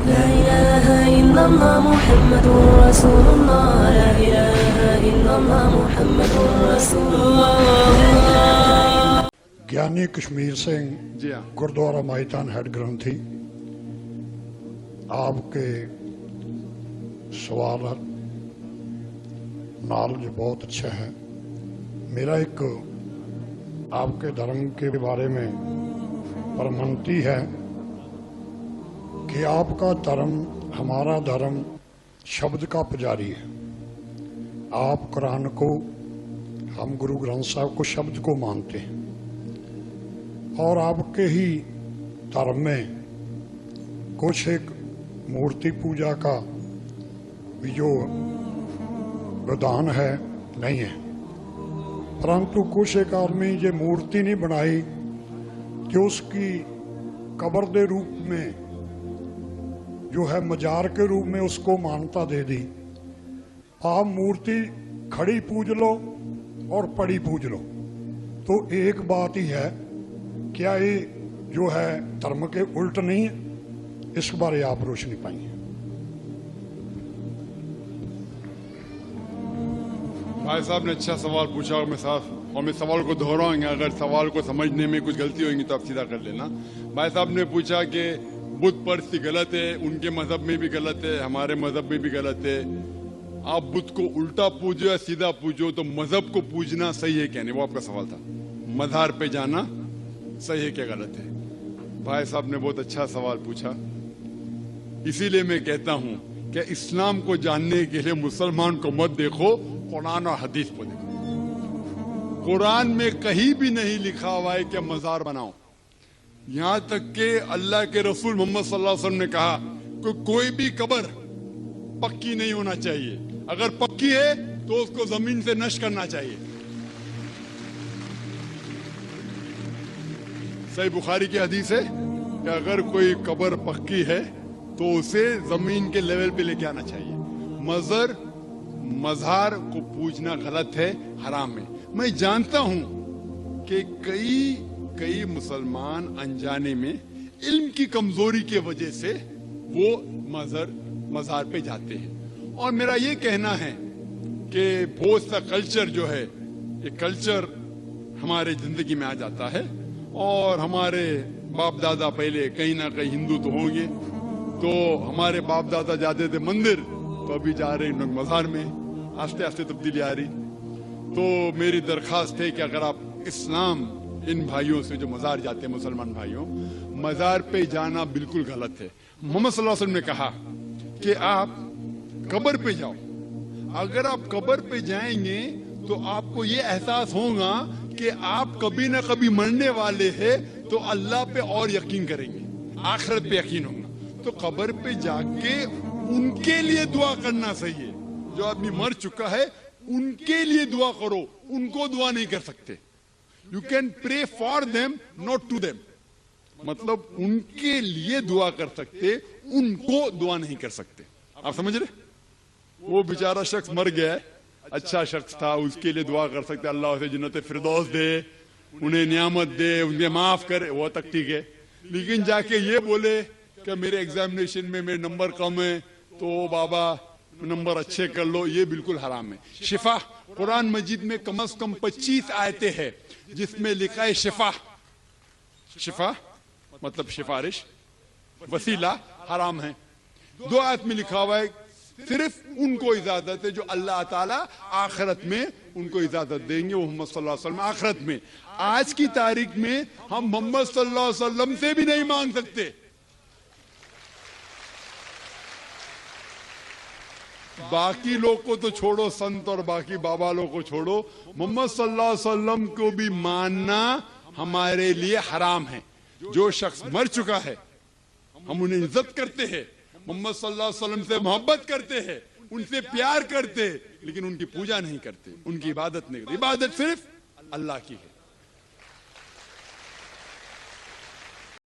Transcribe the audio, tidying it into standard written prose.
لا إله إلا الله محمد رسول الله لا إله إلا الله محمد رسول الله ਗਿਆਨੀ ਕਸ਼ਮੀਰ ਸਿੰਘ जी हाँ गुरुद्वारा माहितान हेड ग्रंथी आपके सवाल नॉलेज बहुत अच्छा है। मेरा एक आपके धर्म के बारे में परमंती है कि आपका धर्म हमारा धर्म शब्द का पुजारी है। आप कुरान को, हम गुरु ग्रंथ साहब को शब्द को मानते हैं और आपके ही धर्म में कुछ एक मूर्ति पूजा का भी जो विधान है नहीं है, परंतु कुछ एक आदमी ये मूर्ति नहीं बनाई कि उसकी कब्र के रूप में जो है मजार के रूप में उसको मान्यता दे दी। आप मूर्ति खड़ी पूज लो और पड़ी पूज लो, तो एक बात ही है, क्या ये जो है धर्म के उल्ट नहीं है? इस बारे आप रोशनी पाइए। भाई साहब ने अच्छा सवाल पूछा और मैं सवाल को दोहराऊंगा। अगर सवाल को समझने में कुछ गलती होगी तो आप सीधा कर लेना। भाई साहब ने पूछा कि बुत परस्ती गलत है, उनके मजहब में भी गलत है, हमारे मजहब में भी गलत है। आप बुत को उल्टा पूजो या सीधा पूजो, तो मजहब को पूजना सही है क्या नहीं, वो आपका सवाल था। मज़ार पे जाना सही है क्या गलत है? भाई साहब ने बहुत अच्छा सवाल पूछा। इसीलिए मैं कहता हूं कि इस्लाम को जानने के लिए मुसलमान को मत देखो, कुरान और हदीस को देखो। कुरान में कहीं भी नहीं लिखा हुआ है कि मजार बनाओ। यहां तक कि अल्लाह के रसूल मोहम्मद सल्लल्लाहु अलैहि वसल्लम ने कहा कि कोई भी कब्र पक्की नहीं होना चाहिए, अगर पक्की है तो उसको जमीन से नष्ट करना चाहिए। सही बुखारी की हदीस है कि अगर कोई कब्र पक्की है तो उसे जमीन के लेवल पे लेके आना चाहिए। मज़ार को पूजना गलत है, हराम है। मैं जानता हूं कि कई मुसलमान अनजाने में इल्म की कमजोरी की वजह से वो मज़ार पे जाते हैं। और मेरा ये कहना है कि बहुत सा कल्चर जो है, ये कल्चर हमारे जिंदगी में आ जाता है और हमारे बाप दादा पहले कहीं ना कहीं हिंदू तो होंगे, तो हमारे बाप दादा जाते थे मंदिर, तो अभी जा रहे हैं मज़ार में। आस्ते आस्ते तब्दीली आ रही। तो मेरी दरखास्त है कि अगर आप इस्लाम, इन भाइयों से जो मज़ार जाते हैं, मुसलमान भाइयों, मज़ार पे जाना बिल्कुल गलत है। मोहम्मद सल्लल्लाहु अलैहि वसल्लम ने कहा कि आप कब्र पे जाओ। अगर आप कब्र पे जाएंगे तो आपको ये एहसास होगा कि आप कभी ना कभी मरने वाले हैं, तो अल्लाह पे और यकीन करेंगे, आखिरत पे यकीन होगा। तो कब्र पे जाके उनके लिए दुआ करना सही है। जो आदमी मर चुका है उनके लिए दुआ करो, उनको दुआ नहीं कर सकते। You can pray for them not to them, मतलब उनके लिए दुआ कर सकते, उनको दुआ नहीं कर सकते। आप समझ रहे? वो बेचारा शख्स मर गया है, अच्छा शख्स था, उसके लिए दुआ कर सकते, अल्लाह उसे जन्नत फिरदौस दे, उन्हें नियामत दे, उन्हें माफ करे, वो तक ठीक है। लेकिन जाके ये बोले कि मेरे एग्जामिनेशन में मेरे नंबर कम है, तो बाबा नंबर अच्छे कर लो, ये बिल्कुल हराम है। शिफा, कुरान मजीद में कम से कम 25 आयतें हैं जिसमें लिखा है शिफा। शिफा मतलब सिफारिश, वसीला हराम है। 2 आयत में लिखा हुआ है सिर्फ उनको इजाजत है जो अल्लाह ताला आखिरत में उनको इजाजत देंगे, वो मोहम्मद सल्लल्लाहु अलैहि वसल्लम आखिरत में। आज की तारीख में हम मोहम्मद सल्लल्लाहु अलैहि वसल्लम से भी नहीं मांग सकते। बाकी लोग को तो छोड़ो, संत और बाकी बाबा लोग को छोड़ो, मोहम्मद सल्लल्लाहु अलैहि वसल्लम को भी मानना हमारे लिए हराम है। जो शख्स मर चुका है हम उन्हें इज्जत करते हैं, मोहम्मद सल्लल्लाहु अलैहि वसल्लम से मोहब्बत करते हैं, उनसे प्यार करते हैं, लेकिन उनकी पूजा नहीं करते, उनकी इबादत नहीं करते। इबादत सिर्फ अल्लाह की है।